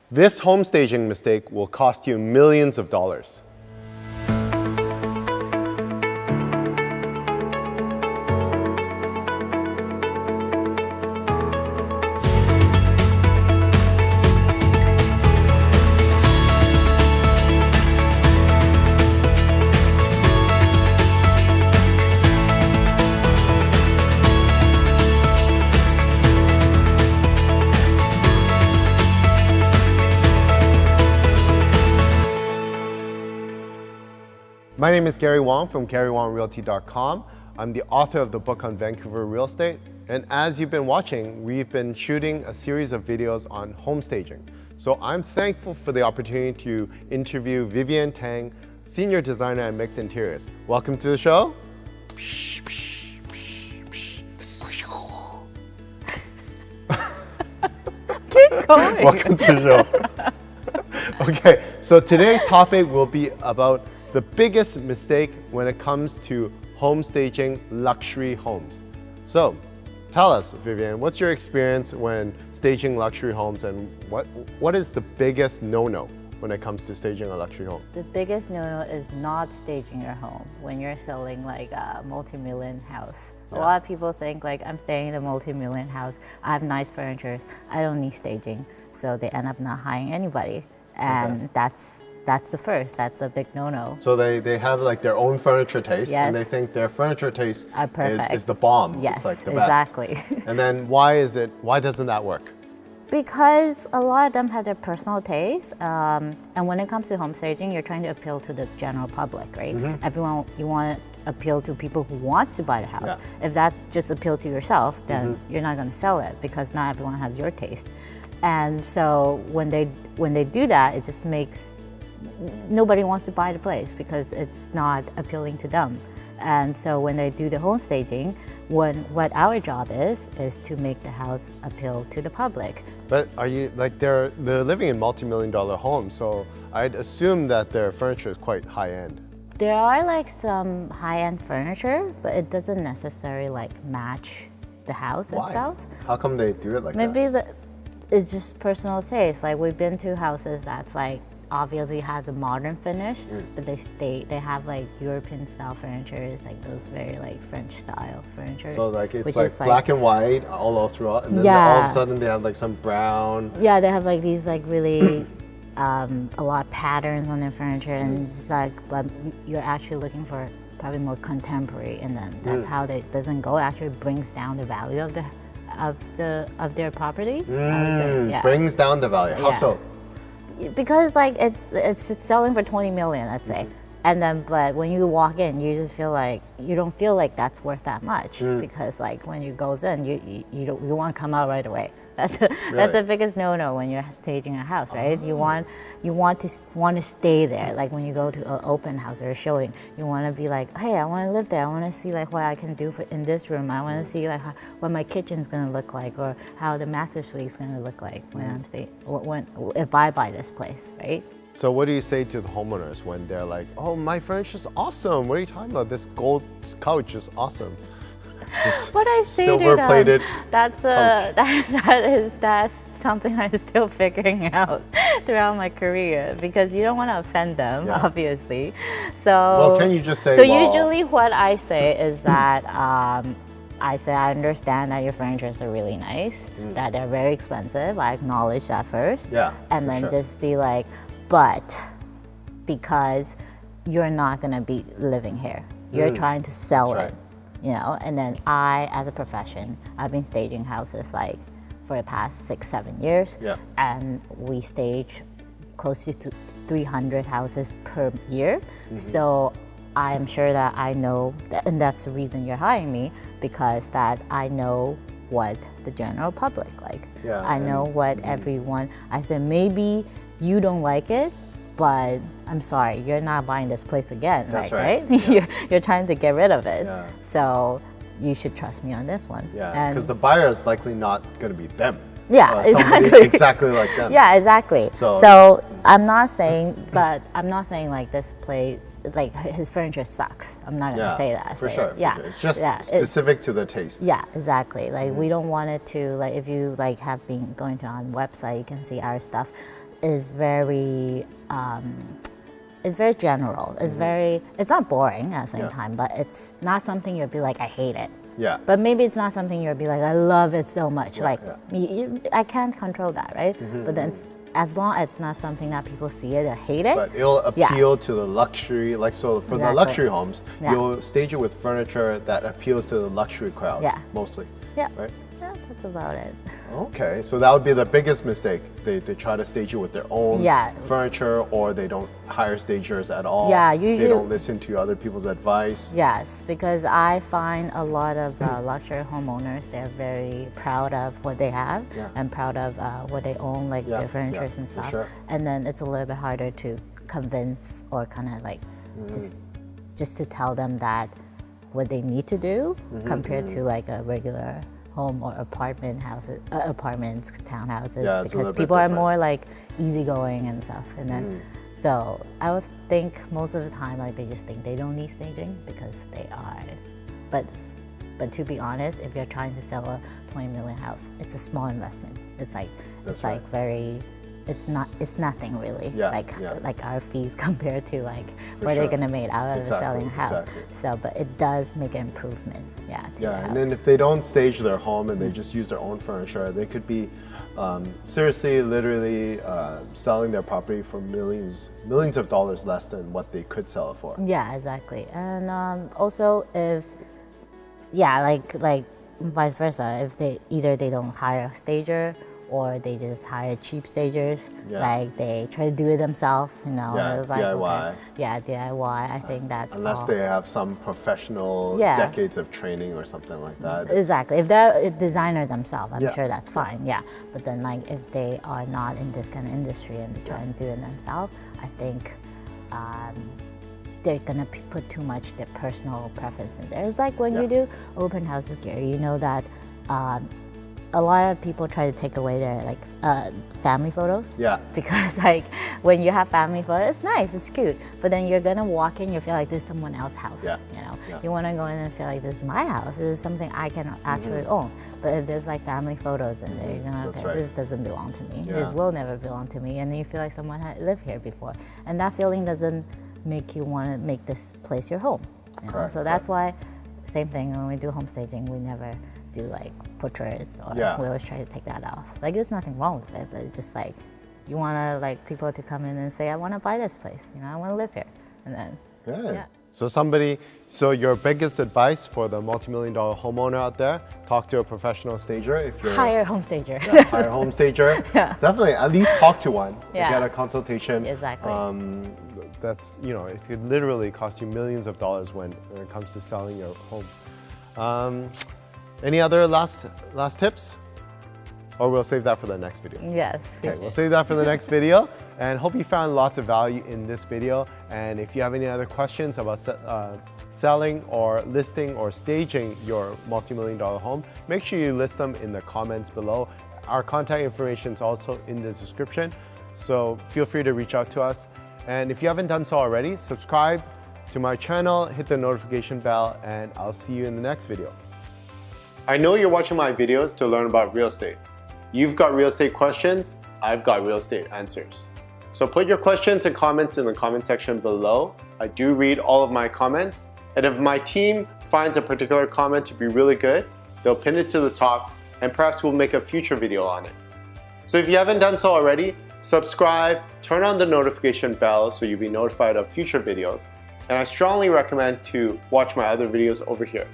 This home staging mistake will cost you millions of dollars. My name is Gary Wong from GaryWongRealty.com. I'm the author of the book on Vancouver real estate. And as you've been watching, we've been shooting a series of videos on home staging. So I'm thankful for the opportunity to interview Vivian Teng, Senior Designer at Miix Interiors. Welcome to the show. Keep going. Welcome to the show. Okay, so today's topic will be about the biggest mistake when it comes to home staging luxury homes. So tell us, Vivian, what's your experience when staging luxury homes, and what is the biggest no-no when it comes to staging a luxury home? The biggest no-no is not staging your home when you're selling like a multi-million house. A lot of people think like, I'm staying in a multi-million house, I have nice furniture, I don't need staging. So they end up not hiring anybody. And that's the first, that's a big no-no. So they have like their own furniture taste, Yes. and they think their furniture taste Are perfect. is the bomb. Yes, it's like the exactly. best. And then why doesn't that work? Because a lot of them have their personal taste, and when it comes to home staging, you're trying to appeal to the general public, right? Everyone, you want to appeal to people who want to buy the house. If that just appeal to yourself, then you're not going to sell it because not everyone has your taste. And so when they do that, it just makes nobody wants to buy the place because it's not appealing to them. And so when they do the home staging, what our job is to make the house appeal to the public. But are you like they're living in multi-million-dollar homes, so I'd assume that their furniture is quite high-end. There are like some high-end furniture, but it doesn't necessarily like match the house itself. How come they do it like Maybe that? it's just personal taste. Like we've been to houses that's like obviously has a modern finish, but they have like European style furniture, like those very like French style furniture. So like it's like black and white all throughout, and then all of a sudden they have like some brown. Yeah, they have like these like really a lot of patterns on their furniture, and it's just like, but you're actually looking for probably more contemporary, and then that's how they doesn't go. Actually brings down the value of their property. Brings down the value. How so? Because like it's selling for 20 million, let's say, and then but when you walk in, you just feel like you don't feel like that's worth that much because like when you goes in, you want to come out right away. That's the biggest no-no when you're staging a house, right? You want to stay there. Like when you go to an open house or a showing, you want to be like, hey, I want to live there. I want to see like what I can do in this room. I want to see like what my kitchen's gonna look like, or how the master suite's gonna look like when if I buy this place, right? So what do you say to the homeowners when they're like, oh, my furniture's awesome. What are you talking about? This gold couch is awesome. What I say silver-plated to them, that's something I'm still figuring out throughout my career, because you don't want to offend them, obviously. So well, can you just say? So usually, what I say is that I say I understand that your furnitures are really nice, that they're very expensive. I acknowledge that first, and then just be like, but because you're not gonna be living here, you're trying to sell it. You know, and then I, as a profession, I've been staging houses like for the past 6-7 years, and we stage close to 300 houses per year. So I am sure that I know, and that's the reason you're hiring me, because that I know what the general public like. I know what everyone. I said maybe you don't like it, but I'm sorry, you're not buying this place again, That's right? You're trying to get rid of it. So you should trust me on this one. Because the buyer is likely not going to be them. Exactly like them. Yeah, exactly. So I'm not saying, but I'm not saying like this place like his furniture sucks. I'm not gonna say that. For sure. Yeah, it's just specific to the taste. Yeah, exactly. Like we don't want it to, like, if you like have been going to our website, you can see our stuff is very it's very general. It's very, it's not boring at the same time, but it's not something you'll be like, I hate it. Yeah. But maybe it's not something you'll be like, I love it so much. I can't control that, right? But then as long as it's not something that people see it or hate it. But it'll appeal to the luxury, like, so for the luxury homes, you'll stage it with furniture that appeals to the luxury crowd, mostly. Yeah. Right? Yeah, that's about it. Okay, so that would be the biggest mistake. They try to stage it with their own furniture, or they don't hire stagers at all. Yeah, usually they don't listen to other people's advice. Yes, because I find a lot of luxury homeowners, they're very proud of what they have and proud of what they own, like their furniture and stuff. Sure. And then it's a little bit harder to convince or kind of like just to tell them that what they need to do compared to like a regular home or apartments, townhouses, because people are more like easygoing and stuff. And then, so I would think most of the time, like, they just think they don't need staging because they are. But to be honest, if you're trying to sell a 20 million house, it's a small investment. It's like like very. It's nothing really, like our fees compared to like what they're gonna make out of selling a house. So, but it does make an improvement, and then if they don't stage their home and they just use their own furniture, they could be seriously, literally selling their property for millions of dollars less than what they could sell it for. Yeah, exactly. And also if, like vice versa, if they don't hire a stager, or they just hire cheap stagers, like they try to do it themselves, you know. Yeah, it was like, DIY. DIY. I think that's unless they have some professional decades of training or something like that. Exactly. If they're a designer themselves, I'm sure that's fine. Yeah. But then, like, if they are not in this kind of industry and they try and do it themselves, I think they're gonna put too much their personal preference in there. It's like when you do open houses, Gary. You know that. A lot of people try to take away their like family photos. Yeah. Because like when you have family photos, it's nice, it's cute. But then you're gonna walk in, you feel like this is someone else's house. Yeah. You know, you want to go in and feel like this is my house. This is something I can actually own. But if there's like family photos in there, you're gonna this doesn't belong to me. This will never belong to me. And then you feel like someone had lived here before, and that feeling doesn't make you want to make this place your home. You know? So that's why, same thing when we do home staging, we never do like portraits or we always try to take that off. Like there's nothing wrong with it, but it's just like you want to like people to come in and say, I want to buy this place, you know, I want to live here, and then So your biggest advice for the multi-million-dollar homeowner out there: talk to a professional stager. If you're hire a home stager. Hire a home stager. Definitely, at least talk to one. Get a consultation. Exactly. That's, you know, it could literally cost you millions of dollars when it comes to selling your home. Any other last tips? Or we'll save that for the next video. Yes. Okay, we'll save that for the next video. And hope you found lots of value in this video. And if you have any other questions about selling or listing or staging your multi-million-dollar home, make sure you list them in the comments below. Our contact information is also in the description, so feel free to reach out to us. And if you haven't done so already, subscribe to my channel, hit the notification bell, and I'll see you in the next video. I know you're watching my videos to learn about real estate. You've got real estate questions, I've got real estate answers. So put your questions and comments in the comment section below. I do read all of my comments, and if my team finds a particular comment to be really good, they'll pin it to the top, and perhaps we'll make a future video on it. So if you haven't done so already, subscribe, turn on the notification bell so you'll be notified of future videos, and I strongly recommend to watch my other videos over here.